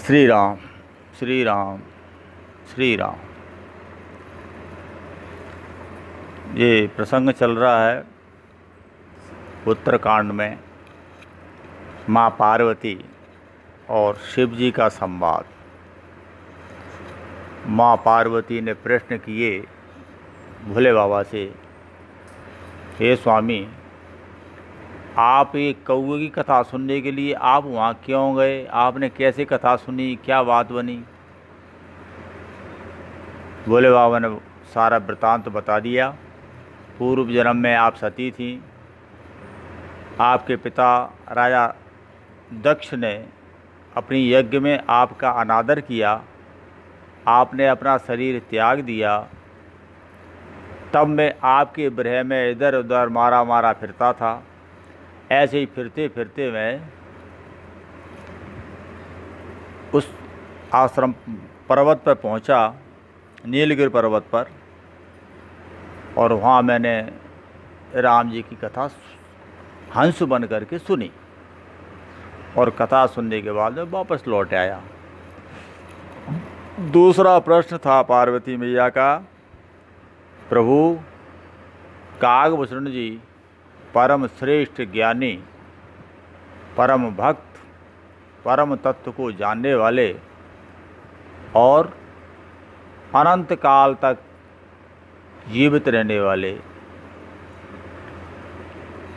श्री राम श्री राम श्री राम। ये प्रसंग चल रहा है उत्तरकांड में माँ पार्वती और शिव जी का संवाद। माँ पार्वती ने प्रश्न किए भोले बाबा से, हे स्वामी, आप ये कौवे की कथा सुनने के लिए आप वहाँ क्यों गए? आपने कैसे कथा सुनी? क्या बात बनी? भोले बाबा ने सारा वृतांत बता दिया। पूर्व जन्म में आप सती थीं। आपके पिता राजा दक्ष ने अपनी यज्ञ में आपका अनादर किया। आपने अपना शरीर त्याग दिया। तब मैं आपके विरह में इधर उधर मारा फिरता था। ऐसे ही फिरते फिरते मैं उस आश्रम पर्वत पर पहुंचा, नीलगिरि पर्वत पर, और वहाँ मैंने राम जी की कथा हंस बन करके सुनी। और कथा सुनने के बाद मैं वापस लौट आया। दूसरा प्रश्न था पार्वती मैया का, प्रभु, कागभूषण जी परम श्रेष्ठ ज्ञानी, परम भक्त, परम तत्व को जानने वाले और अनंत काल तक जीवित रहने वाले,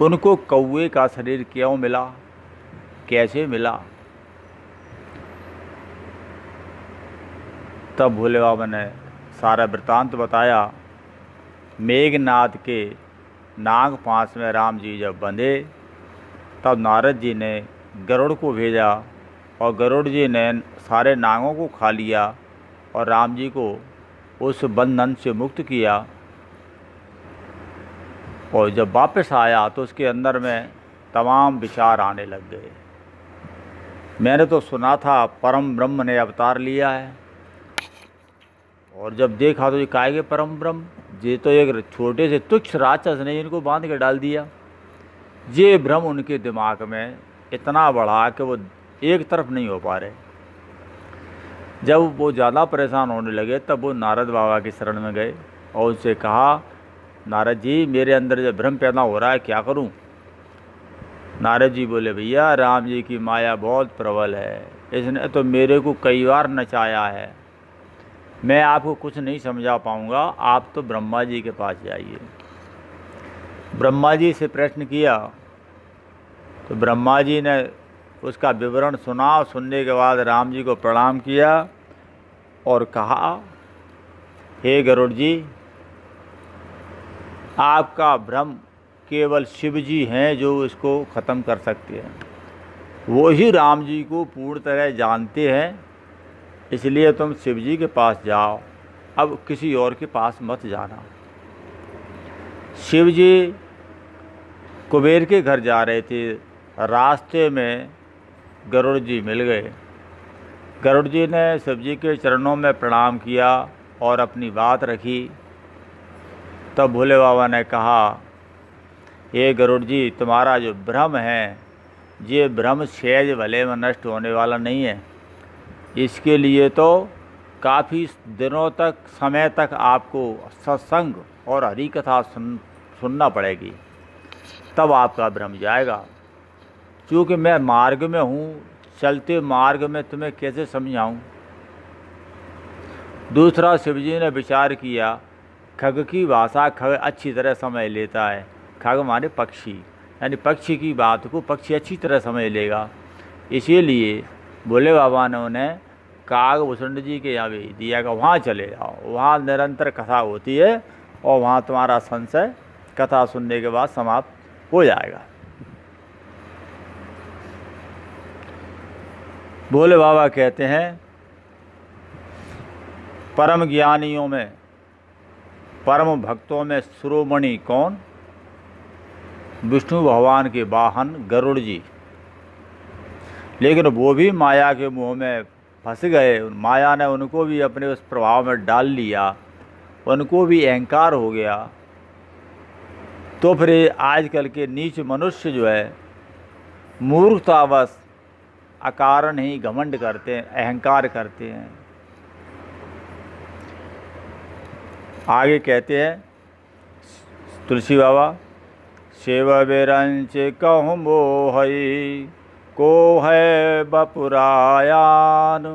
उनको कौवे का शरीर क्यों मिला? कैसे मिला? तब भोले बाबा ने सारा वृतांत बताया। मेघनाद के नाग पास में राम जी जब बंधे, तब नारद जी ने गरुड़ को भेजा और गरुड़ जी ने सारे नागों को खा लिया और राम जी को उस बंधन से मुक्त किया। और जब वापस आया तो उसके अंदर में तमाम विचार आने लग गए। मैंने तो सुना था परम ब्रह्म ने अवतार लिया है, और जब देखा तो ये काहे के परम ब्रह्म, ये तो एक छोटे से तुच्छ राक्षस ने इनको बांध के डाल दिया। ये भ्रम उनके दिमाग में इतना बढ़ा कि वो एक तरफ नहीं हो पा रहे। जब वो ज़्यादा परेशान होने लगे तब वो नारद बाबा की शरण में गए और उनसे कहा, नारद जी, मेरे अंदर जब भ्रम पैदा हो रहा है, क्या करूं? नारद जी बोले, भैया, राम जी की माया बहुत प्रबल है, इसने तो मेरे को कई बार नचाया है, मैं आपको कुछ नहीं समझा पाऊंगा, आप तो ब्रह्मा जी के पास जाइए। ब्रह्मा जी से प्रश्न किया तो ब्रह्मा जी ने उसका विवरण सुना। सुनने के बाद राम जी को प्रणाम किया और कहा, हे गरुड़ जी, आपका भ्रम केवल शिव जी हैं जो इसको ख़त्म कर सकते हैं। वो ही राम जी को पूर्ण तरह जानते हैं, इसलिए तुम शिव जी के पास जाओ, अब किसी और के पास मत जाना। शिव जी कुबेर के घर जा रहे थे, रास्ते में गरुड़ जी मिल गए। गरुड़ जी ने शिव जी के चरणों में प्रणाम किया और अपनी बात रखी। तब भोले बाबा ने कहा, ये गरुड़ जी, तुम्हारा जो भ्रम है, ये भ्रम सहज भले में नष्ट होने वाला नहीं है। इसके लिए तो काफ़ी दिनों तक, समय तक आपको सत्संग और हरि कथा सुनना पड़ेगी, तब आपका भ्रम जाएगा। क्योंकि मैं मार्ग में हूँ, चलते मार्ग में तुम्हें कैसे समझाऊँ? दूसरा, शिवजी ने विचार किया, खग की भाषा खग अच्छी तरह समझ लेता है। खग माने पक्षी, यानी पक्षी की बात को पक्षी अच्छी तरह समझ लेगा। इसीलिए भोले बाबा ने उन्हें कागभूषण जी के यहाँ भेज दिया कि वहाँ चले जाओ, वहाँ निरंतर कथा होती है और वहाँ तुम्हारा संशय कथा सुनने के बाद समाप्त हो जाएगा। भोले बाबा कहते हैं, परम ज्ञानियों में, परम भक्तों में शिरोमणि कौन? विष्णु भगवान के वाहन गरुड़ जी। लेकिन वो भी माया के मुँह में फंस गए। माया ने उनको भी अपने उस प्रभाव में डाल लिया, उनको भी अहंकार हो गया। तो फिर आजकल के नीच मनुष्य जो है, मूर्खतावश अकारण ही घमंड करते हैं, अहंकार करते हैं। आगे कहते हैं तुलसी बाबा, शिव बिरंच कहूँ मोहई को है बपुरायान,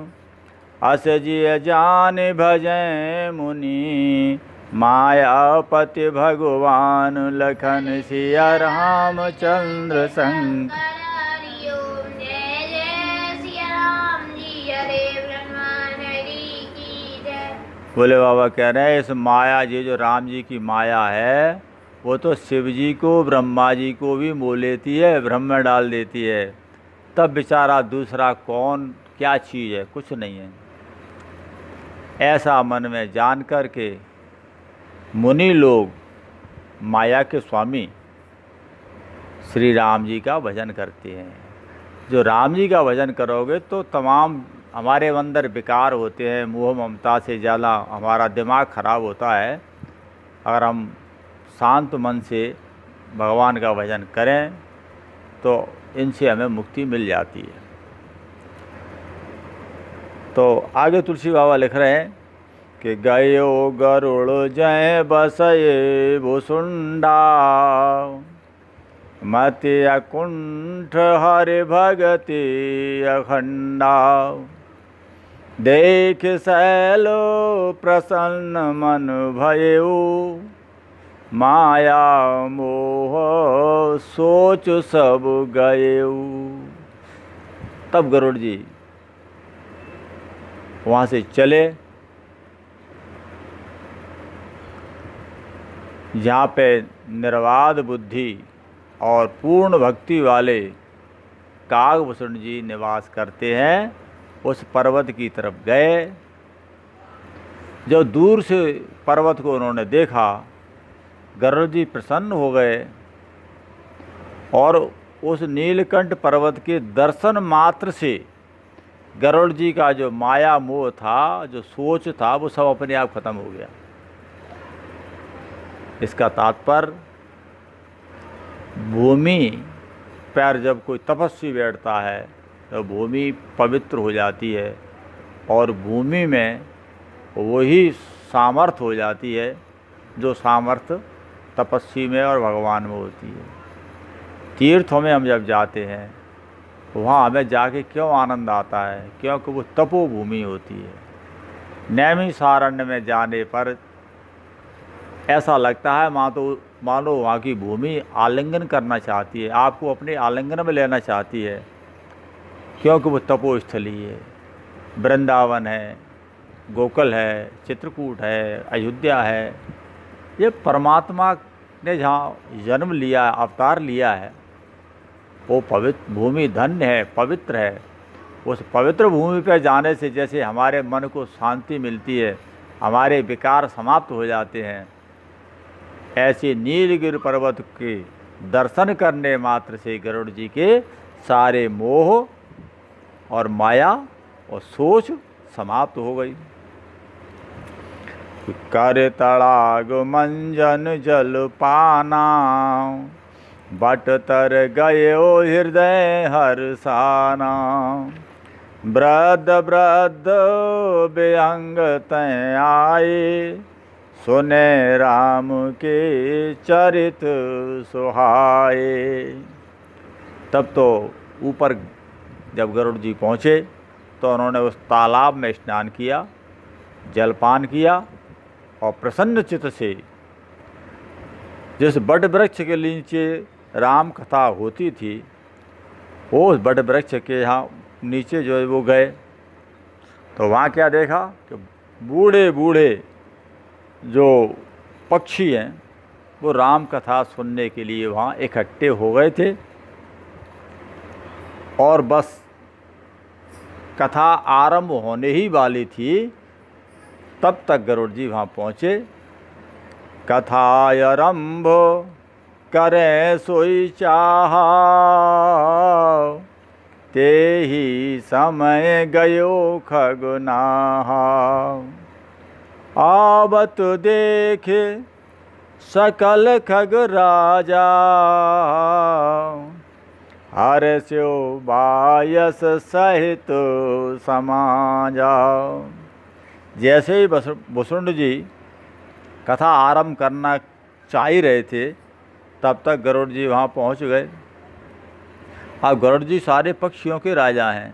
अस जिय जान भजै मुनि मायापति भगवान, लखन सिया रामचंद्र संग। बोले बाबा कह रहे हैं इस माया जी जो राम जी की माया है वो तो शिव जी को ब्रह्मा जी को भी मोह लेती है, भ्रम में डाल देती है। तब बेचारा दूसरा कौन क्या चीज़ है, कुछ नहीं है। ऐसा मन में जान कर के मुनि लोग माया के स्वामी श्री राम जी का भजन करते हैं। जो राम जी का भजन करोगे तो तमाम हमारे अंदर विकार होते हैं, मोह ममता से ज़्यादा हमारा दिमाग खराब होता है। अगर हम शांत मन से भगवान का भजन करें तो इनसे हमें मुक्ति मिल जाती है। तो आगे तुलसी बाबा लिख रहे हैं कि गयो गरुड़ जय बसये भुसुंडा, मति अकुंठ हरि भगति अखंडा, देख सैलो प्रसन्न मन भयऊ, माया मोह सोच सब गयऊ। तब गरुड़ जी वहाँ से चले जहाँ पे निर्वाद बुद्धि और पूर्ण भक्ति वाले कागभूषण जी निवास करते हैं, उस पर्वत की तरफ गए। जब दूर से पर्वत को उन्होंने देखा, गरुड़ जी प्रसन्न हो गए और उस नीलकंठ पर्वत के दर्शन मात्र से गरुड़ जी का जो माया मोह था, जो सोच था, वो सब अपने आप खत्म हो गया। इसका तात्पर्य भूमि पर जब कोई तपस्वी बैठता है तो भूमि पवित्र हो जाती है और भूमि में वही सामर्थ्य हो जाती है जो सामर्थ्य तपस्वी में और भगवान में होती है। तीर्थों में हम जब जाते हैं वहाँ हमें जाके क्यों आनंद आता है, क्योंकि वो तपोभूमि होती है। नैमिषारण्य में जाने पर ऐसा लगता है मानो वहाँ की भूमि आलिंगन करना चाहती है, आपको अपने आलिंगन में लेना चाहती है, क्योंकि वो तपोस्थली है। वृंदावन है, गोकुल है, चित्रकूट है, अयोध्या है, ये परमात्मा ने जहाँ जन्म लिया, अवतार लिया है, वो पवित्र भूमि धन्य है, पवित्र है। उस पवित्र भूमि पर जाने से जैसे हमारे मन को शांति मिलती है, हमारे विकार समाप्त हो जाते हैं, ऐसे नीलगिरि पर्वत के दर्शन करने मात्र से गरुड़ जी के सारे मोह और माया और सोच समाप्त हो गई। कर तड़ाग मंजन जल पाना, बट तर गयो हृदय हर्षाना, वृद्ध वृद्ध बेअंग तय आए, सुने राम के चरित सुहाए। तब तो ऊपर जब गरुड़ जी पहुँचे तो उन्होंने उस तालाब में स्नान किया, जलपान किया और प्रसन्न चित्त से जिस बट वृक्ष के नीचे राम कथा होती थी, वो उस बट वृक्ष के यहाँ नीचे जो है वो गए तो वहाँ क्या देखा कि बूढ़े बूढ़े जो पक्षी हैं वो राम कथा सुनने के लिए वहाँ इकट्ठे हो गए थे। और बस कथा आरंभ होने ही वाली थी, तब तक गरुड़ जी वहाँ पहुँचे। कथा आरंभ करे सोई चाहा, ते ही समय गयो खगनाहा, आवत देखे सकल खग राजा, हर्ष्यो बायस सहित समाजा। जैसे ही वसुंड जी कथा आरंभ करना चाह ही रहे थे, तब तक गरुड़ जी वहाँ पहुँच गए। अब गरुड़ जी सारे पक्षियों के राजा हैं।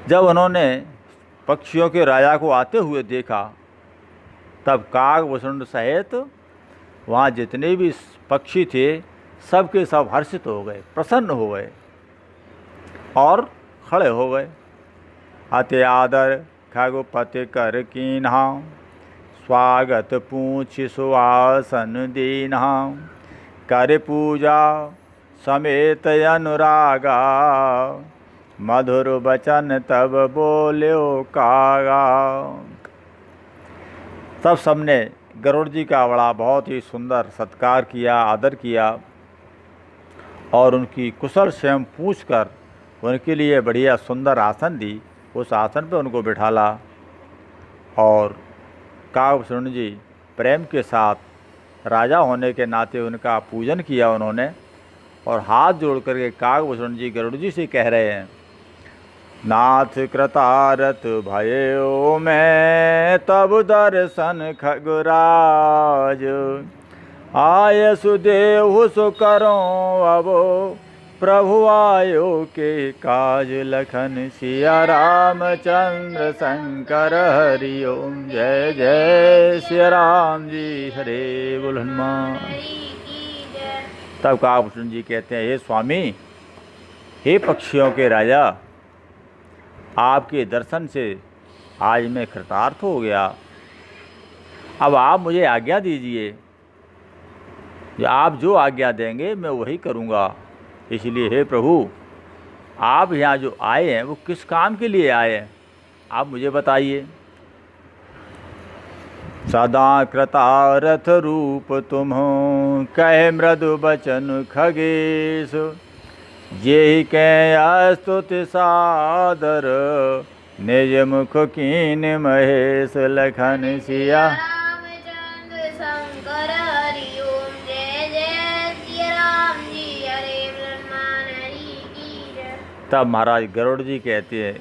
जब उन्होंने पक्षियों के राजा को आते हुए देखा, तब काग वसुंड सहित वहाँ जितने भी पक्षी थे सब के सब हर्षित हो गए, प्रसन्न हो गए और खड़े हो गए। अति आदर खगपति कर कीन्हा, स्वागत पूछ सुआसन दीन्हा। कर पूजा समेत अनुरागा, मधुर वचन तब बोल्यो कागा। तब सबने गरुड़ जी का बड़ा बहुत ही सुंदर सत्कार किया, आदर किया और उनकी कुशल क्षेम पूछकर उनके लिए बढ़िया सुंदर आसन दी। उस आसन पर उनको बिठाला और कागभूषण जी प्रेम के साथ राजा होने के नाते उनका पूजन किया उन्होंने, और हाथ जोड़ करके कागभूषण जी गरुड़ जी से कह रहे हैं, नाथ कृतारथ भयो मैं तब दर्शन खगराज। आय सुदेव सु करो अबो, प्रभु आयो के काज। लखन सिया रामचंद्र शंकर हरि ओम। जय जय सिया राम जी, हरे बोल हनुमान। तब कागभूषण जी कहते हैं, हे स्वामी, हे पक्षियों के राजा, आपके दर्शन से आज मैं कृतार्थ हो गया। अब आप मुझे आज्ञा दीजिए, आप जो आज्ञा देंगे मैं वही करूँगा। इसलिए हे प्रभु, आप यहाँ जो आए हैं वो किस काम के लिए आए हैं, आप मुझे बताइए। सदा कृतारथ रूप तुम कहे मृदु बचन खगेश। जे कै स्तुति सादर, निज मुख कीन महेश। लखन सिया रामचंद्र शंकर हरि ओम। जय जय सिया राम जी, हरे ब्रह्मन हरि की जय। तब महाराज गरुड़ जी कहते हैं,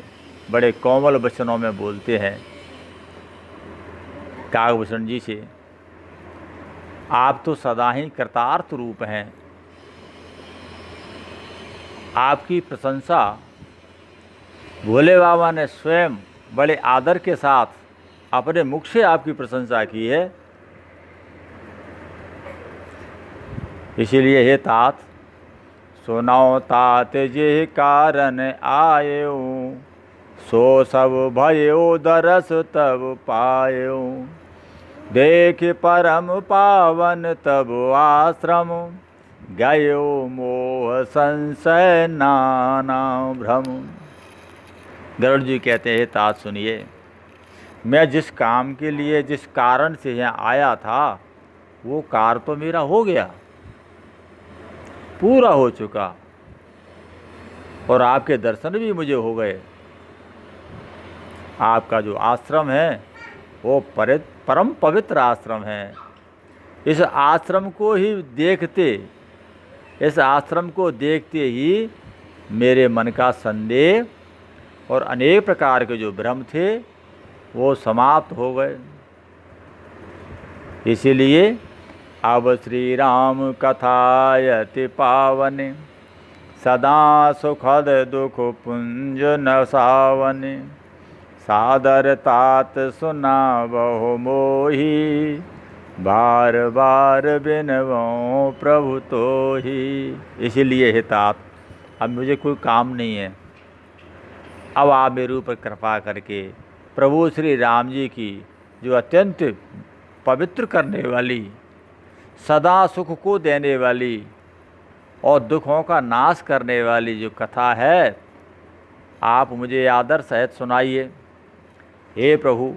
बड़े कोमल वचनों में बोलते हैं कागभूषण जी से, आप तो सदा ही कृतार्थ रूप हैं। आपकी प्रशंसा भोले बाबा ने स्वयं बड़े आदर के साथ अपने मुख से आपकी प्रशंसा की है। इसीलिए हे तात, सुनाओ तात जे कारण आयो, सो सब भयो दरस तब पायो। देख परम पावन तब आश्रम, गयो मोह संशय नाना भ्रम। गरुड़ जी कहते हैं, तात सुनिए, मैं जिस काम के लिए जिस कारण से यहाँ आया था वो कार्य तो मेरा हो गया, पूरा हो चुका, और आपके दर्शन भी मुझे हो गए। आपका जो आश्रम है वो परम पवित्र आश्रम है। इस आश्रम को ही देखते, इस आश्रम को देखते ही मेरे मन का संदेह और अनेक प्रकार के जो भ्रम थे वो समाप्त हो गए। इसीलिए अब श्री राम कथायति पावन, सदा सुखद दुख पुंज नसावन। सादर तात सुना बहु मोही, बार बार बिनवो प्रभु तो ही। इसीलिए हे तात, अब मुझे कोई काम नहीं है, अब आप मेरे ऊपर कृपा करके प्रभु श्री राम जी की जो अत्यंत पवित्र करने वाली, सदा सुख को देने वाली और दुखों का नाश करने वाली जो कथा है, आप मुझे आदर सहित सुनाइए। हे प्रभु,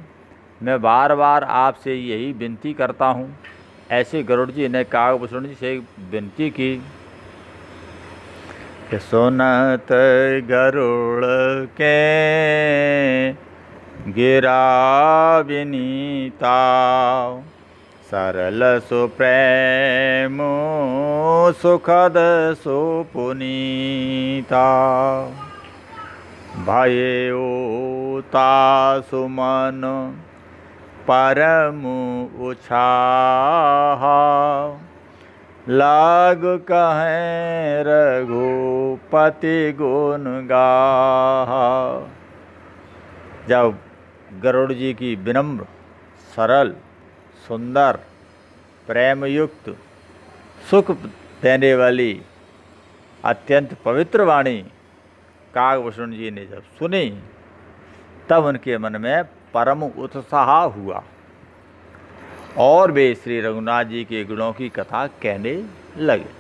मैं बार बार आपसे यही विनती करता हूँ। ऐसे गरुड़ जी ने कागभूषण जी से विनती की कि सुनत गरुड़ के गिरा विनीता, सरल सो प्रेम सुखद सो पुनीता, भयेता सुमन परम उछाहा, लाग कहें रघुपति गुण गाहा। जब गरुड़ जी की विनम्र, सरल, सुंदर, प्रेमयुक्त, सुख देने वाली अत्यंत पवित्र वाणी कागभूषण जी ने जब सुनी, तब उनके मन में परम उत्साह हुआ और वे श्री रघुनाथ जी के गुणों की कथा कहने लगे।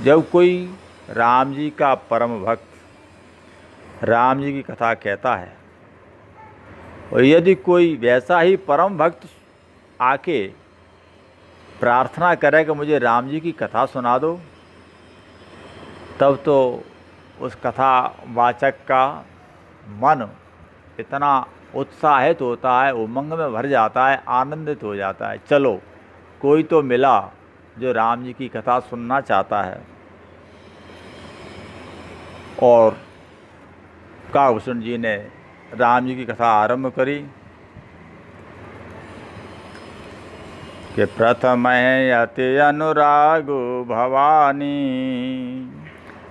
जब कोई राम जी का परम भक्त राम जी की कथा कहता है, और यदि कोई वैसा ही परम भक्त आके प्रार्थना करे कि मुझे राम जी की कथा सुना दो, तब तो उस कथा वाचक का मन इतना उत्साहित होता है, उमंग में भर जाता है, आनंदित हो जाता है। चलो, कोई तो मिला जो राम जी की कथा सुनना चाहता है। और कागभूषण जी ने राम जी की कथा आरंभ करी कि प्रथम अति अनुराग भवानी,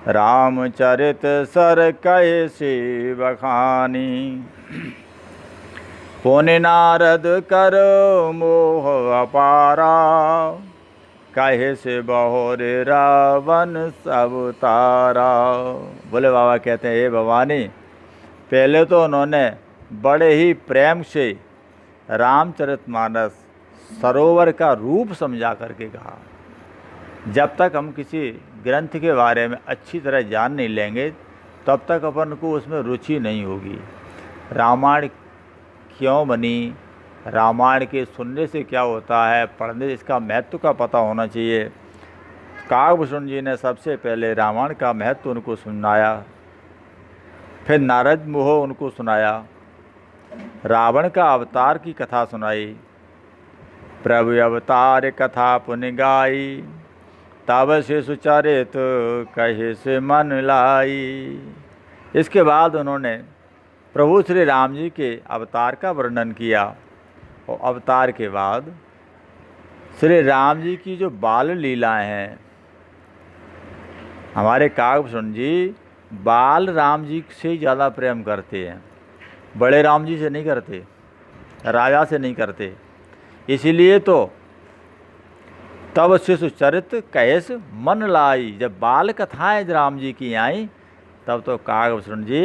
रामचरित सर कहे से बखानी, पुनि नारद कर मोह अपारा, कहे से बहुरे रावण सब तारा। बोले बाबा कहते हैं, हे भवानी, पहले तो उन्होंने बड़े ही प्रेम से रामचरितमानस सरोवर का रूप समझा करके कहा। जब तक हम किसी ग्रंथ के बारे में अच्छी तरह जान नहीं लेंगे, तब तक अपन को उसमें रुचि नहीं होगी। रामायण क्यों बनी, रामायण के सुनने से क्या होता है, पढ़ने से इसका महत्व का पता होना चाहिए। कागभूषण जी ने सबसे पहले रामायण का महत्व उनको सुनाया, फिर नारद मोह उनको सुनाया, रावण का अवतार की कथा सुनाई, प्रभु अवतार कथा पुनि गाई, तब से सुचरित कहे से मन लाई। इसके बाद उन्होंने प्रभु श्री राम जी के अवतार का वर्णन किया, और अवतार के बाद श्री राम जी की जो बाल लीलाएं हैं, हमारे कागभूषण जी बाल राम जी से ज़्यादा प्रेम करते हैं, बड़े राम जी से नहीं करते, राजा से नहीं करते। इसीलिए तो तब शिशु चरित कैस मन लाई, जब बाल कथाएं राम जी की आई, तब तो कागभूषण जी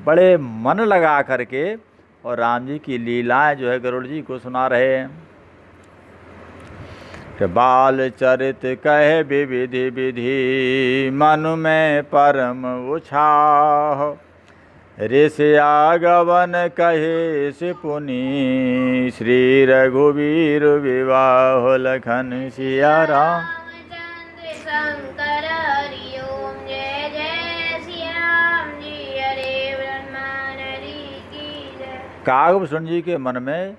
बड़े मन लगा करके और राम जी की लीलाएं जो है गरुड़ जी को सुना रहे हैं। कि बाल चरित कहे विविधि विधि, मन में परम उछाह, ऋषि आगवन कहे से पुनि, श्री रघुवीर विवाह लखन सिया राम। रामचंद्र शंकर हरि ओम, जय जय सिया राम जी, हरे ब्रह्मन हरि की जय। कागभूषण जी के मन में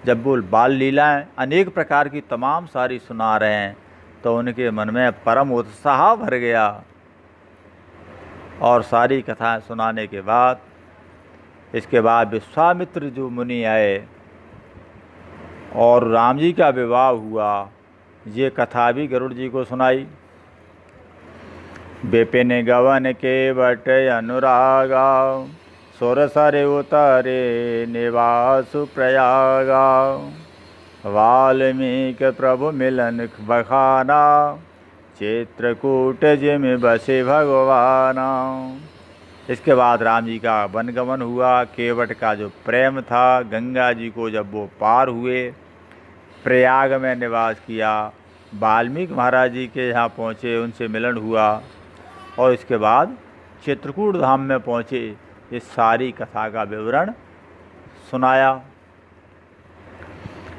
जब वो बाल लीलाएं अनेक प्रकार की तमाम सारी सुना रहे हैं, तो उनके मन में परम उत्साह भर गया। और सारी कथाएं सुनाने के बाद, इसके बाद विश्वामित्र जो मुनि आए और राम जी का विवाह हुआ, ये कथा भी गरुड़ जी को सुनाई। विपिन गवन के बट अनुरागा, सुरसरे उतरे निवास प्रयागा, वाल्मीकि प्रभु मिलन बखाना, चित्रकूट जिम बसे भगवाना। इसके बाद राम जी का वनगमन हुआ। केवट का जो प्रेम था, गंगा जी को जब वो पार हुए, प्रयाग में निवास किया, वाल्मीकि महाराज जी के यहाँ पहुँचे, उनसे मिलन हुआ, और इसके बाद चित्रकूट धाम में पहुँचे। इस सारी कथा का विवरण सुनाया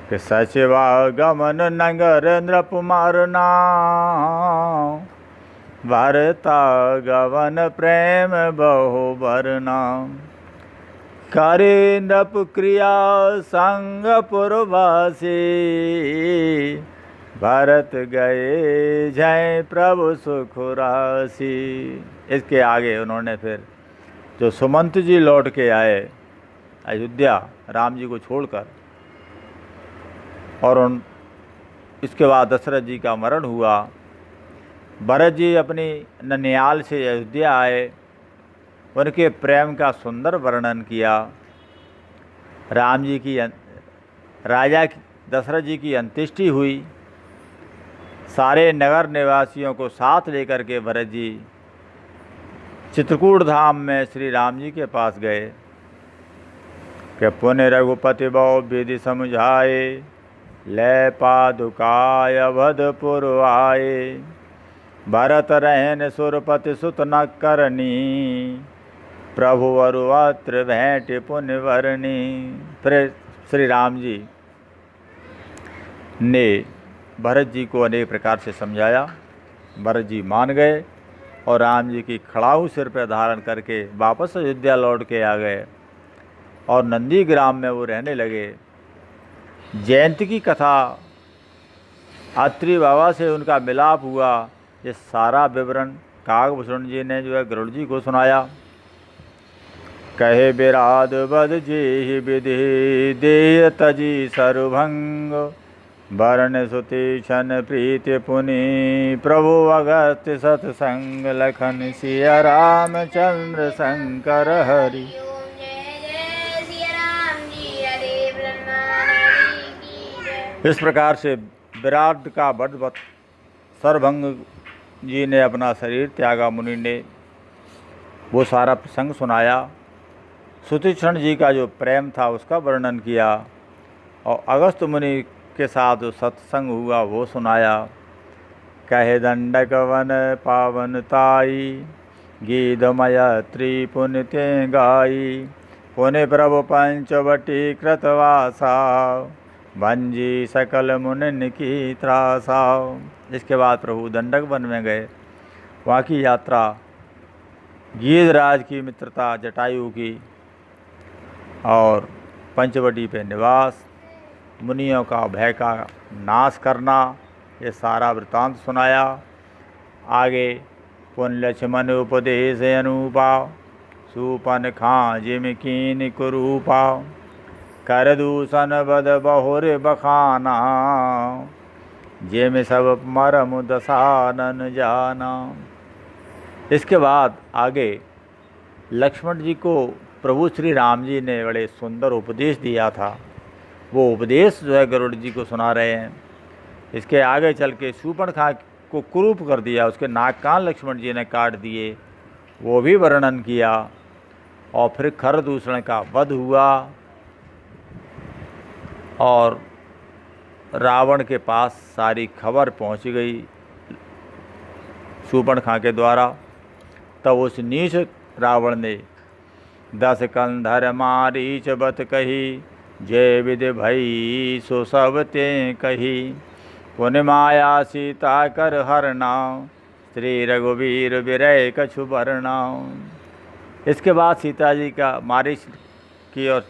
कि सचिवा गमन नगर नृप मारना, भरता गवन प्रेम बहु भरना, करे नप क्रिया संग पुरवासी, भरत गए जय प्रभु सुखरासी। इसके आगे उन्होंने फिर जो सुमंत जी लौट के आए अयोध्या राम जी को छोड़कर, और इसके बाद दशरथ जी का मरण हुआ। भरत जी अपनी ननियाल से अयोध्या आए, उनके प्रेम का सुंदर वर्णन किया। राम जी की राजा दशरथ जी की अंत्येष्टि हुई। सारे नगर निवासियों को साथ लेकर के भरत जी चित्रकूट धाम में श्री राम जी के पास गए कि पुण्य रघुपति बहु विधि समझाए, ले पादुकाय अवधपुर आए, भरत रहन सुरपति सुत न करनी, प्रभु अरुवत्र भेंट पुण्य वरणी। फिर श्री राम जी ने भरत जी को अनेक प्रकार से समझाया। भरत जी मान गए और राम जी की खड़ाऊ सिर पर धारण करके वापस अयोध्या लौट के आ गए और नंदी ग्राम में वो रहने लगे। जयंती की कथा, अत्रि बाबा से उनका मिलाप हुआ, ये सारा विवरण काकभूषण जी ने जो है गरुड़ जी को सुनाया। कहे बिराद बद जी विधि देय तजी सर्वभंग, वर्ण सुति क्षण प्रीति पुनि, प्रभु अगस्त्य सत्संग, लखन सिया रामचंद्र शंकर हरि। ओम जय जय सिया राम जी हरे ब्रह्मानंद की जय। इस प्रकार से विराट का बड़वत सर्वभंग जी ने अपना शरीर त्यागा, मुनि ने वो सारा प्रसंग सुनाया। सुतीक्षण जी का जो प्रेम था उसका वर्णन किया और अगस्त मुनि के साथ जो सत्संग हुआ वो सुनाया। कहे दंडक वन पावन ताई, गीधमय त्रिपुन ते गाई, पुण्य प्रभु पंचवटी कृतवासा, भंजी सकल मुनिन की त्रासा। इसके बाद प्रभु दंडक वन में गए। वहाँ की यात्रा, गीधराज की मित्रता जटायु की और पंचवटी पे निवास, मुनियों का भय का नाश करना, ये सारा वृत्तांत सुनाया। आगे पुन लक्ष्मण उपदेश अनुपा, सुपन खां जिम कीन कुरूपा, कर दूषण बद बहुर बखाना, जिम सब मरम दसानन जाना। इसके बाद आगे लक्ष्मण जी को प्रभु श्री राम जी ने बड़े सुंदर उपदेश दिया था, वो उपदेश जो है गरुड़ जी को सुना रहे हैं। इसके आगे चल के शूर्पणखा को कुरूप कर दिया, उसके नाक कान लक्ष्मण जी ने काट दिए, वो भी वर्णन किया। और फिर खरदूषण का वध हुआ और रावण के पास सारी खबर पहुंच गई शूर्पणखा के द्वारा। तब उस नीच रावण ने 10 कंधर मारीच बत कही, जय विधि भई सो सब ते कही, पुन माया सीता कर हरना, श्री रघुवीर विरय कछु बरना। इसके बाद सीता जी का मारीच की और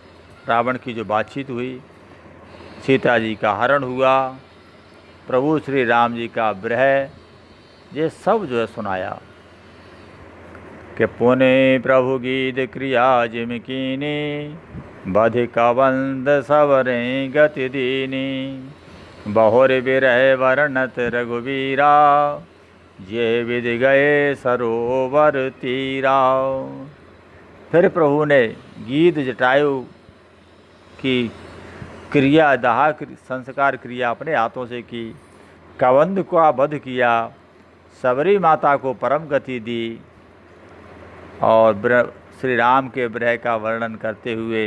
रावण की जो बातचीत हुई, सीता जी का हरण हुआ, प्रभु श्री राम जी का विरह, ये सब जो है सुनाया। कि पुने प्रभु गीत क्रिया जिम कीनी, बधि कबंद सवरे गति दीनी, बहुर विरह वर्णत रघुवीरा, ये विधि गए सरोवर तीरा। फिर प्रभु ने गीत जटायु की क्रिया, दाह संस्कार क्रिया अपने हाथों से की, कबंध का वध किया, सबरी माता को परम गति दी और श्री राम के विरह का वर्णन करते हुए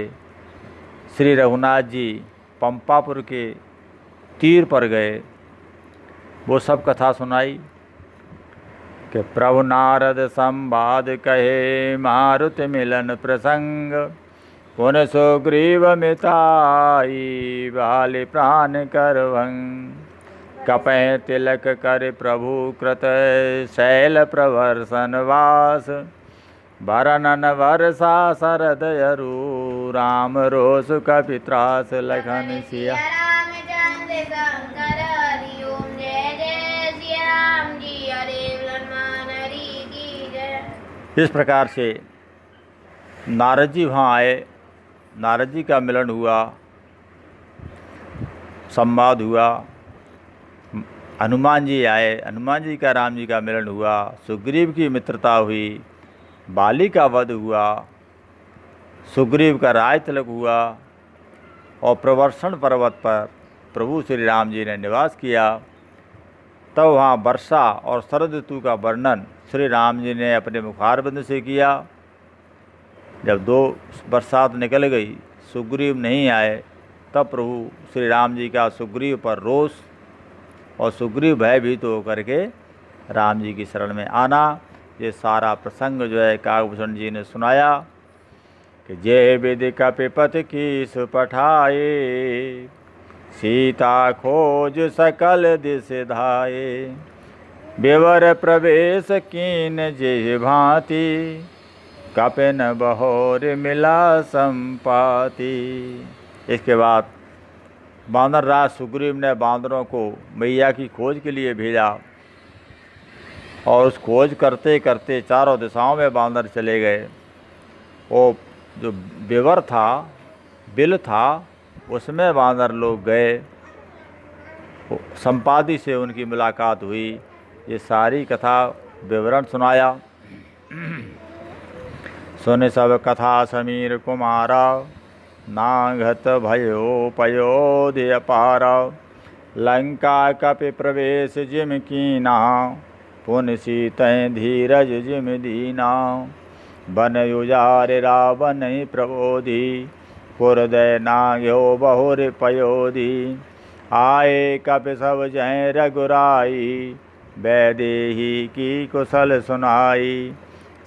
श्री रघुनाथ जी पंपापुर के तीर पर गए, वो सब कथा सुनाई। कि प्रभु नारद संवाद कहे, मारुति मिलन प्रसंग, पुन सुग्रीव मिताई, बाली प्राण कर भंग, कपय तिलक कर प्रभु कृत, शैल प्रवर्सन वास, भरनन वर्षा शरद अरु राम रोष कपित्रास लखन सिया। रामचंद्र शंकर हरि ओम जय जय सिया राम जी हरे हनुमान हरि की जय। इस प्रकार से नारद जी वहाँ आए, नारद जी का मिलन हुआ, संवाद हुआ। हनुमान जी आए, हनुमान जी का राम जी का मिलन हुआ। सुग्रीव की मित्रता हुई, बाली का वध हुआ, सुग्रीव का राज तिलक हुआ और प्रवर्षण पर्वत पर प्रभु श्री राम जी ने निवास किया। तब वहाँ वर्षा और शरद ऋतु का वर्णन श्री राम जी ने अपने मुखारबिंद से किया। जब 2 बरसात निकल गई, सुग्रीव नहीं आए, तब प्रभु श्री राम जी का सुग्रीव पर रोष और सुग्रीव भयभीत होकर के राम जी की शरण में आना, ये सारा प्रसंग जो है काकभूषण जी ने सुनाया कि जय विधि कपिपति कीस पठाए, सीता खोज सकल दिस धाये, विवर प्रवेश कीन जे भांति, कपिन बहोर मिला संपाति। इसके बाद बांदर राज सुग्रीव ने बांदरों को मैया की खोज के लिए भेजा और उस खोज करते करते चारों दिशाओं में बांदर चले गए। वो जो विवर था, बिल था, उसमें बांदर लोग गए, संपाति से उनकी मुलाकात हुई। ये सारी कथा विवरण सुनाया। सुन सब कथा समीर कुमारा, नाघत भयो पयोधि अपारा, लंका कपि प्रवेश जिम कीना, पुन सीतय धीरज जिम दीना, बन युजारे रावण ही प्रबोधि, पुरदय नाग्यो बहुर पयोधि, आए कपि सब जय रघुराई, वैदेही की कुशल सुनाई,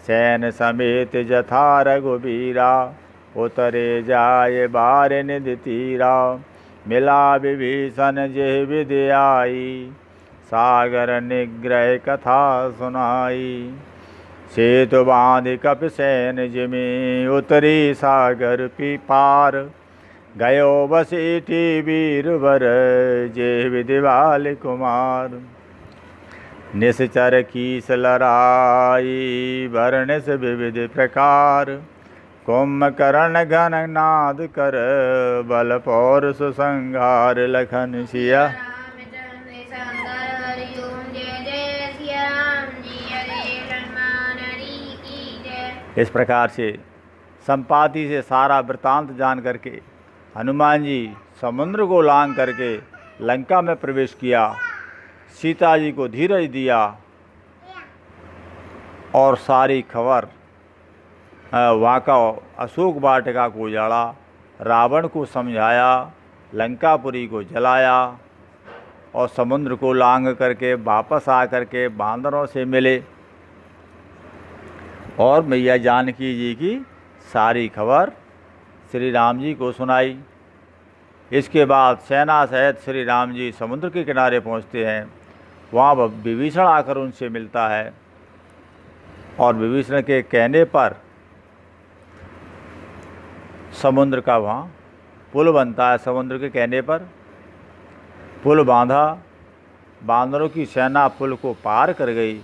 सैन समेत जथा रघुबीरा, उतरे जाए बार निधि तीरा, मिला विभीषण जे विधि आई, सागर निग्रह कथा सुनाई, सेतु बांध कपि सैन जिमी, उतरी सागर पी पार, गयो बसीठी वीरवर जे विधि बाल कुमार, निश्चर कीस लड़ाई वर्णिस विविध प्रकार, कुंभकर्ण घन नाद कर, बल पौर सुसंहार लखन सिया। रामचंद्र शंकर हरि ओम जय जय सिया राम जी हरे हनुमान हरि की जय। इस प्रकार से संपाति से सारा वृतांत जान करके हनुमान जी समुद्र को लांघ करके लंका में प्रवेश किया, सीता जी को धीरज दिया और सारी खबर वहाँ का अशोक वाटिका को उजाड़ा, रावण को समझाया, लंकापुरी को जलाया और समुद्र को लांघ करके वापस आ करके बांदरों से मिले और मैया जानकी जी की सारी खबर श्री राम जी को सुनाई। इसके बाद सेना सहित श्री राम जी समुद्र के किनारे पहुँचते हैं। वहाँ विभीषण आकर उनसे मिलता है और विभीषण के कहने पर समुद्र का वहाँ पुल बनता है। समुद्र के कहने पर पुल बांधा, बांदरों की सेना पुल को पार कर गई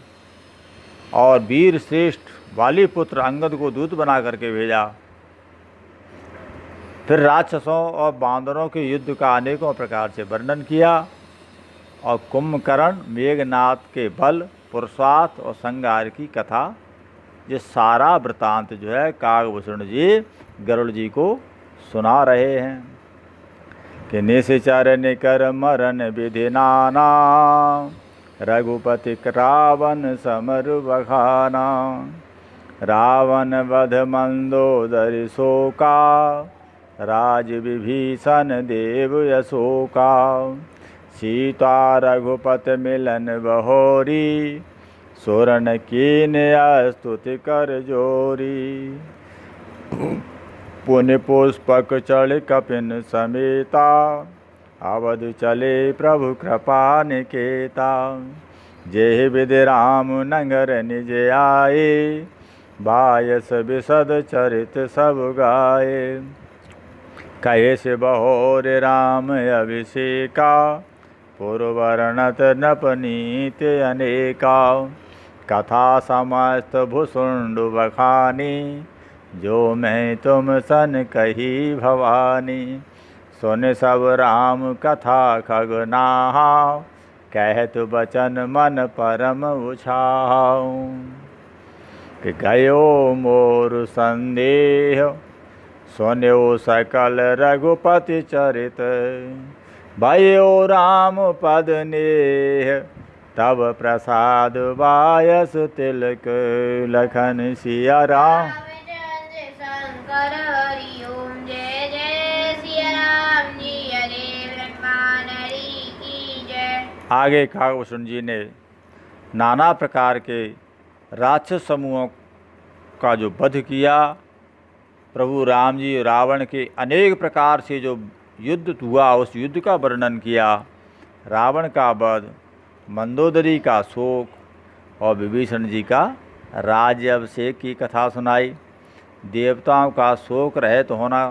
और वीर श्रेष्ठ वाली पुत्र अंगद को दूत बना करके भेजा। फिर राक्षसों और बांदरों के युद्ध का अनेकों प्रकार से वर्णन किया और कुंभकर्ण मेघनाथ के बल, पुरुषार्थ और संहार की कथा, ये सारा वृतांत जो है काकभूषण जी गरुड़ जी को सुना रहे हैं कि निश्चर निकर मरण विधि नाना, रघुपति रावण समर बखाना, रावण वध मंदोदरी शोका, राज विभीषण देव यशोका, सीता रघुपत मिलन बहोरी, सुरन कीन स्तुति कर जोरी, पुण्य पुष्पक चढ़ कपिन समेता, अवध चले प्रभु कृपा निकेता, जेहि विधि राम नगर निज आए, बायस विशद चरित सब गाए। कहे से बहोर राम अभिषेका, पूर्वर्णत नपनीत अनेका। कथा समस्त भुसुंड बखानी, जो मैं तुम सन कही भवानी। सुन सब राम कथा खगनाहा, कहत बचन मन परम उछाऊ। कि गयो मोर संदेह, सुन्यो सकल रघुपति चरित। भयो राम पद नेह, तब प्रसाद बायस तिलक। लखन सिया राम रामचंद्र शंकर हरि ओम। जय जय सिया राम जी, हरे हनुमान हरि की जय। आगे काकभूषण जी ने नाना प्रकार के राक्षस समूहों का जो वध किया, प्रभु राम जी रावण के अनेक प्रकार से जो युद्ध हुआ उस युद्ध का वर्णन किया। रावण का वध, मंदोदरी का शोक और विभीषण जी का राज्याभिषेक की कथा सुनाई। देवताओं का शोक रहित होना,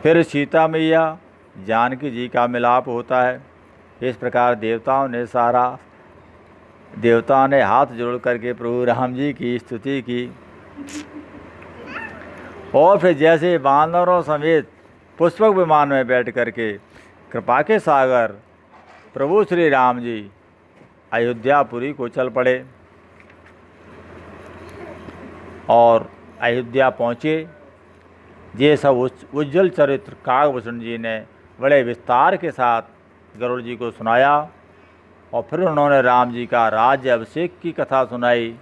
फिर सीता मैया जानकी जी का मिलाप होता है। इस प्रकार देवताओं ने हाथ जोड़ करके प्रभु राम जी की स्तुति की। और फिर जैसे बानरों समेत पुष्पक विमान में बैठ करके कृपा के सागर प्रभु श्री राम जी अयोध्यापुरी को चल पड़े और अयोध्या पहुँचे। ये सब उज्जवल चरित्र काकभूषण जी ने बड़े विस्तार के साथ गरुड़ जी को सुनाया। और फिर उन्होंने राम जी का राज्य अभिषेक की कथा सुनाई।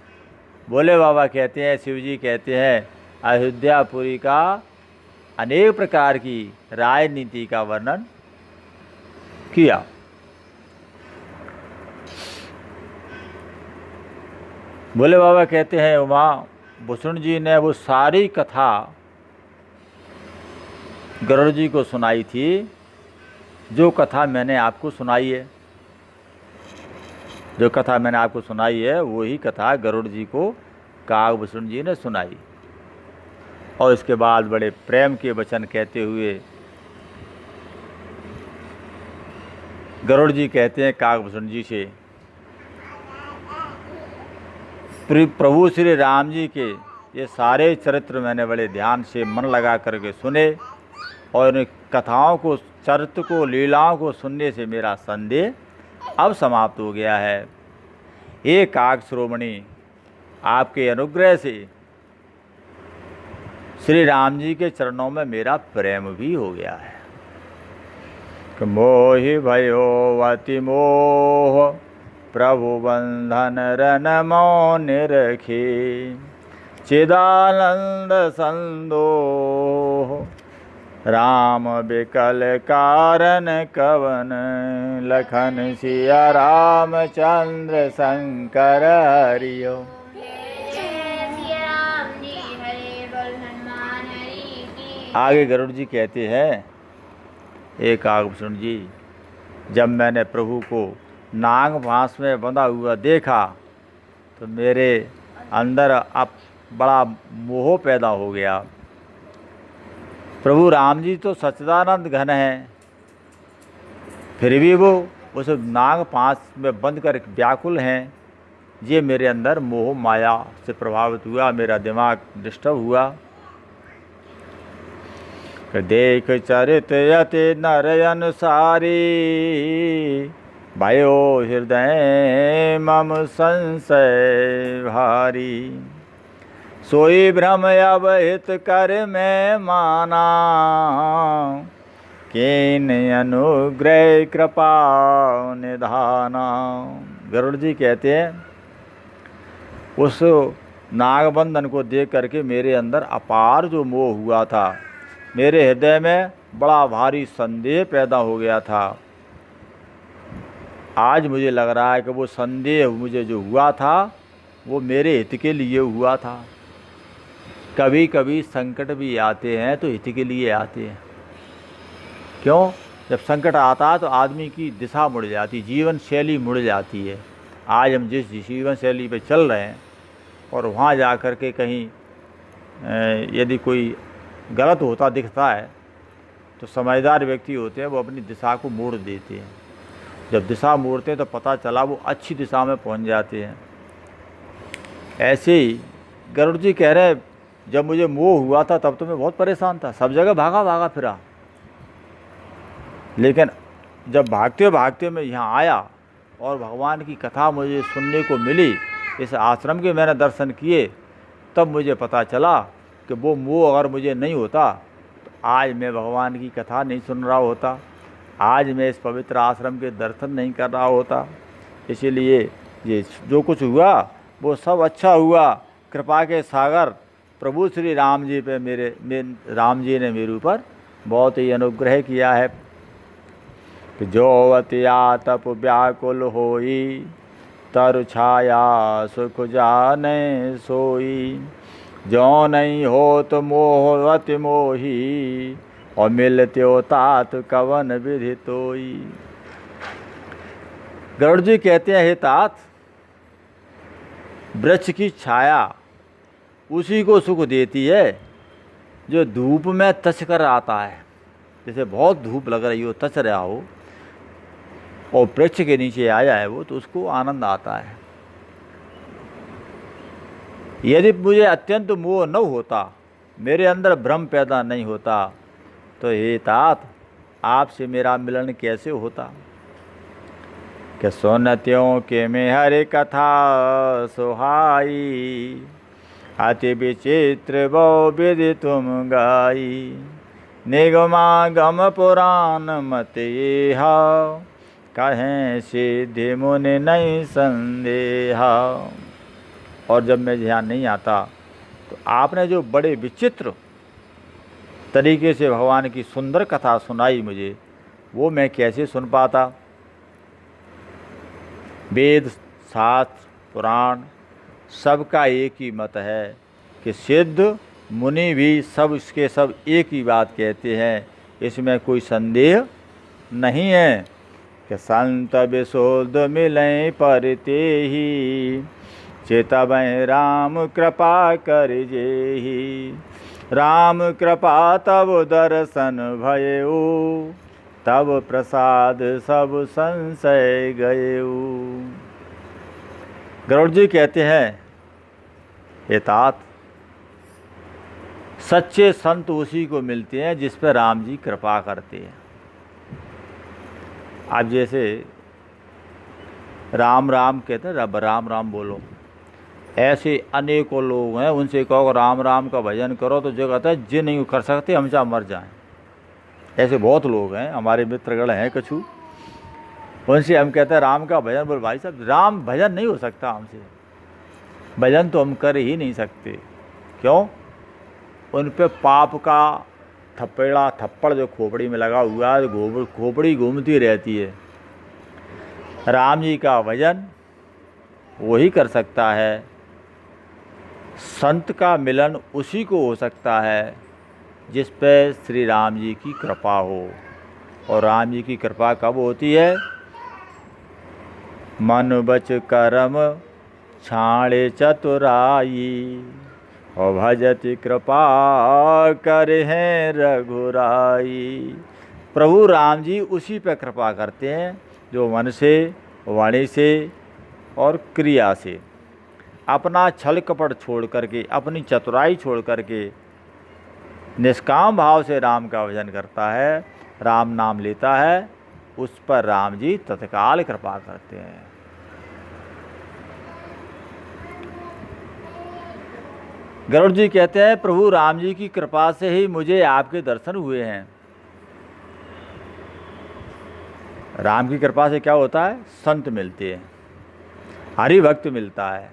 भोले बाबा कहते हैं, शिव जी कहते हैं, अयोध्यापुरी का अनेक प्रकार की राजनीति का वर्णन किया। भोले बाबा कहते हैं, उमा भूषण जी ने वो सारी कथा गरुड़ जी को सुनाई थी जो कथा मैंने आपको सुनाई है। जो कथा मैंने आपको सुनाई है वही कथा गरुड़ जी को काकभूषण जी ने सुनाई। और इसके बाद बड़े प्रेम के वचन कहते हुए गरुड़ जी कहते हैं काकभूषण जी से, प्रभु श्री राम जी के ये सारे चरित्र मैंने बड़े ध्यान से मन लगा करके सुने और इन कथाओं को, चरित्र को, लीलाओं को सुनने से मेरा संदेह अब समाप्त हो गया है। हे काक श्रोमणी, आपके अनुग्रह से श्री राम जी के चरणों में मेरा प्रेम भी हो गया है। मोहि भयो अति मोह, प्रभु बंधन रन मो निरखे। चिदानंद संदोह, राम बिकल कारण कवन। लखन सिया रामचंद्र शंकर हरिओ। आगे गरुड़ जी कहते हैं, एक काकभूषण जी, जब मैंने प्रभु को नाग फांस में बंधा हुआ देखा तो मेरे अंदर अब बड़ा मोह पैदा हो गया। प्रभु राम जी तो सच्चिदानंद घन हैं, फिर भी वो उस नाग फांस में बंद कर व्याकुल हैं। ये मेरे अंदर मोह माया से प्रभावित हुआ, मेरा दिमाग डिस्टर्ब हुआ। देख चरित यति नर अनुसारी, भयो हृदय मम संशय भारी। सोई भ्रम अवहित कर मैं माना, केन अनुग्रह कृपा निधाना। गरुड़ जी कहते हैं, उस नागबंधन को देख करके मेरे अंदर अपार जो मोह हुआ था, मेरे हृदय में बड़ा भारी संदेह पैदा हो गया था। आज मुझे लग रहा है कि वो संदेह मुझे जो हुआ था वो मेरे हित के लिए हुआ था। कभी कभी संकट भी आते हैं तो हित के लिए आते हैं। क्यों? जब संकट आता है तो आदमी की दिशा मुड़ जाती, जीवन शैली मुड़ जाती है। आज हम जिस जीवन शैली पे चल रहे हैं और वहाँ जा कर के कहीं यदि कोई गलत होता दिखता है तो समझदार व्यक्ति होते हैं वो अपनी दिशा को मोड़ देते हैं। जब दिशा मोड़ते हैं तो पता चला वो अच्छी दिशा में पहुंच जाते हैं। ऐसे ही गरुड़ जी कह रहे हैं जब मुझे मोह हुआ था तब तो मैं बहुत परेशान था, सब जगह भागा फिरा, लेकिन जब भागते भागते मैं यहाँ आया और भगवान की कथा मुझे सुनने को मिली, इस आश्रम के मैंने दर्शन किए, तब मुझे पता चला कि वो मोह अगर मुझे नहीं होता तो आज मैं भगवान की कथा नहीं सुन रहा होता, आज मैं इस पवित्र आश्रम के दर्शन नहीं कर रहा होता। इसीलिए ये जो कुछ हुआ वो सब अच्छा हुआ। कृपा के सागर प्रभु श्री राम जी पे राम जी ने मेरे ऊपर बहुत ही अनुग्रह किया है कि जो अतिया तप व्याकुल होई तरु छाया सुख जाने सोई, जो नहीं हो तो मोहवति मोही और मिलत्यो तात कवन विधि तोई। गरुड़ जी कहते हैं हे तात, वृक्ष की छाया उसी को सुख देती है जो धूप में तच कर आता है। जैसे बहुत धूप लग रही हो, तच रहा हो और वृक्ष के नीचे आ जाए वो, तो उसको आनंद आता है। यदि मुझे अत्यंत मोह न होता, मेरे अंदर भ्रम पैदा नहीं होता, तो हे तात आपसे मेरा मिलन कैसे होता। कि सुनत्यों के में हरे कथा सुहाई, अति विचित्र वो विधि तुम गाई, निगमागम पुराण मत येहा, कहें सिद्धि मुनि नहीं संदेहा। और जब मैं ध्यान नहीं आता तो आपने जो बड़े विचित्र तरीके से भगवान की सुंदर कथा सुनाई मुझे, वो मैं कैसे सुन पाता। वेद शास्त्र पुराण सबका एक ही मत है कि सिद्ध मुनि भी सब इसके सब एक ही बात कहते हैं, इसमें कोई संदेह नहीं है। कि संत विशुद्ध मिलें परते ही, चेतबैं राम कृपा कर जेहि, राम कृपा तब दर्शन भयऊ, तब प्रसाद सब संशय गयऊ। गरुड़ जी कहते हैं हे तात, सच्चे संत उसी को मिलते हैं जिस पर राम जी कृपा करते हैं। आप जैसे राम राम कहते हैं, रब राम राम बोलो, ऐसे अनेकों लोग हैं, उनसे कहो राम राम का भजन करो तो जो कहता है जे नहीं कर सकते हम चाहे मर जाएं। ऐसे बहुत लोग हैं, हमारे मित्रगण हैं कछु, उनसे हम कहते हैं राम का भजन बोल। भाई साहब राम भजन नहीं हो सकता हमसे, भजन तो हम कर ही नहीं सकते। क्यों? उन पे पाप का थप्पड़ जो खोपड़ी में लगा हुआ है, खोपड़ी घूमती रहती है। राम जी का भजन वही कर सकता है, संत का मिलन उसी को हो सकता है जिस पे श्री राम जी की कृपा हो। और राम जी की कृपा कब होती है? मन बच करम छाड़े चतुराई, और भजति कृपा करे हैं रघुराई। प्रभु राम जी उसी पे कृपा करते हैं जो मन से, वाणी से और क्रिया से अपना छल कपट छोड़ करके, अपनी चतुराई छोड़ करके निष्काम भाव से राम का भजन करता है, राम नाम लेता है, उस पर राम जी तत्काल कृपा करते हैं। गरुड़ जी कहते हैं प्रभु राम जी की कृपा से ही मुझे आपके दर्शन हुए हैं। राम की कृपा से क्या होता है? संत मिलते हैं, हरि भक्त मिलता है।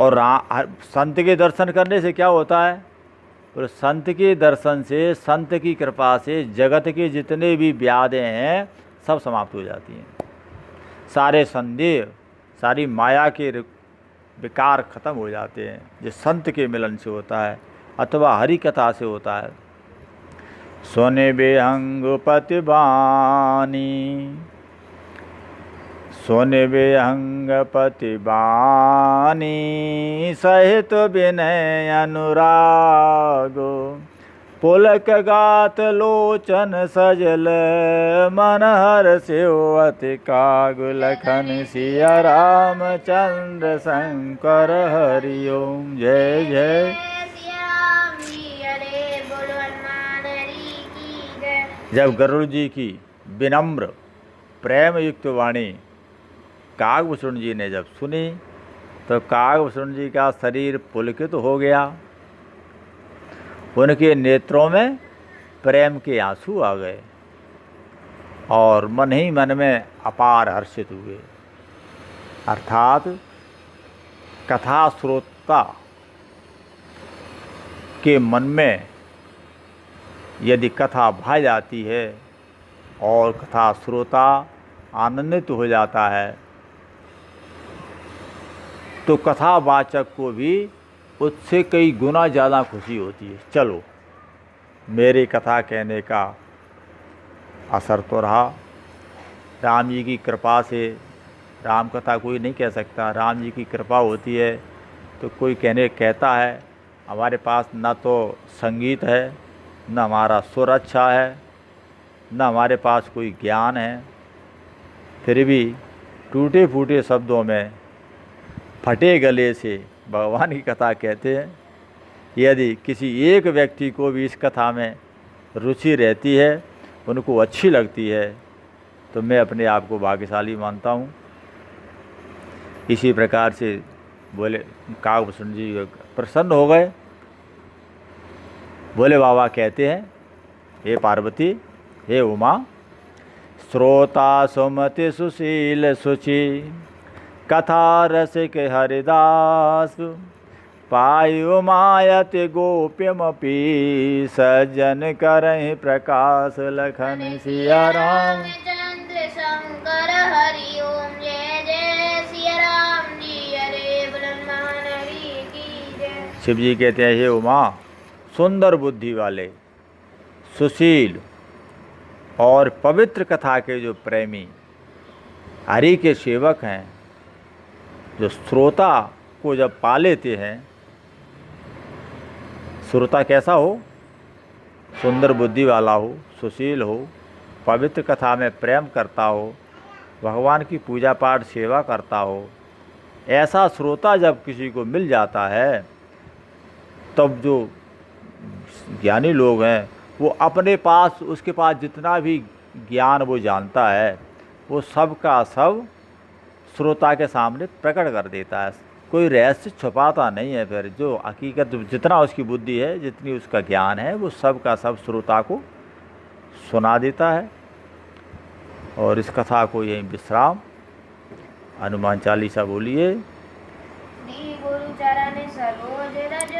और संत के दर्शन करने से क्या होता है? और संत के दर्शन से, संत की कृपा से जगत के जितने भी व्याधें हैं सब समाप्त हो जाती हैं। सारे संदेह, सारी माया के विकार खत्म हो जाते हैं, जो संत के मिलन से होता है अथवा हरि कथा से होता है। सोने बेहंग पतिबानी, सुन विहंगपति बानी सहित विनय अनुराग पुलक गात लोचन सजल मन हर सेवति काग लखन सिया रामचंद्र शंकर हरि ओम। जय जय सिया राम जी हरे बोलो हनुमान हरि की जय। जब गरुड़ जी की विनम्र प्रेम युक्त वाणी कागभूषण जी ने जब सुनी तो कागभूषण जी का शरीर पुलकित हो गया, उनके नेत्रों में प्रेम के आंसू आ गए और मन ही मन में अपार हर्षित हुए। अर्थात कथा श्रोता के मन में यदि कथा भा जाती है और कथा श्रोता आनंदित हो जाता है तो कथावाचक को भी उससे कई गुना ज़्यादा खुशी होती है। चलो मेरी कथा कहने का असर तो रहा, राम जी की कृपा से। राम कथा कोई नहीं कह सकता, राम जी की कृपा होती है। तो कोई कहता है हमारे पास ना तो संगीत है, न हमारा सुर अच्छा है, न हमारे पास कोई ज्ञान है, फिर भी टूटे फूटे शब्दों में फटे गले से भगवान की कथा कहते हैं। यदि किसी एक व्यक्ति को भी इस कथा में रुचि रहती है, उनको अच्छी लगती है, तो मैं अपने आप को भाग्यशाली मानता हूँ। इसी प्रकार से बोले कागभूषण जी प्रसन्न हो गए। बोले बाबा कहते हैं, हे पार्वती, हे उमा, श्रोता सुमति सुशील सुचि कथा रसिक हरिदास पायु मायति गोप्यमपि सज्जन करहि प्रकाश लखन सिया राम चंद्र शंकर हरि ओम। जय जय सिया राम जी हरे बोलो हनुमान हरि की जय। शिव जी कहते हैं, हे उमा, सुंदर बुद्धि वाले, सुशील और पवित्र कथा के जो प्रेमी हरि के सेवक हैं, जो श्रोता को जब पा लेते हैं, श्रोता कैसा हो? सुंदर बुद्धि वाला हो, सुशील हो, पवित्र कथा में प्रेम करता हो, भगवान की पूजा पाठ सेवा करता हो। ऐसा श्रोता जब किसी को मिल जाता है, तब जो ज्ञानी लोग हैं वो अपने पास, उसके पास जितना भी ज्ञान वो जानता है, वो सब का सब श्रोता के सामने प्रकट कर देता है। कोई रहस्य छुपाता नहीं है। फिर जो हकीकत, जितना उसकी बुद्धि है, जितनी उसका ज्ञान है, वो सब का सब श्रोता को सुना देता है। और इस कथा को यहीं विश्राम। हनुमान चालीसा बोलिए। गुरु चरण सरोज रज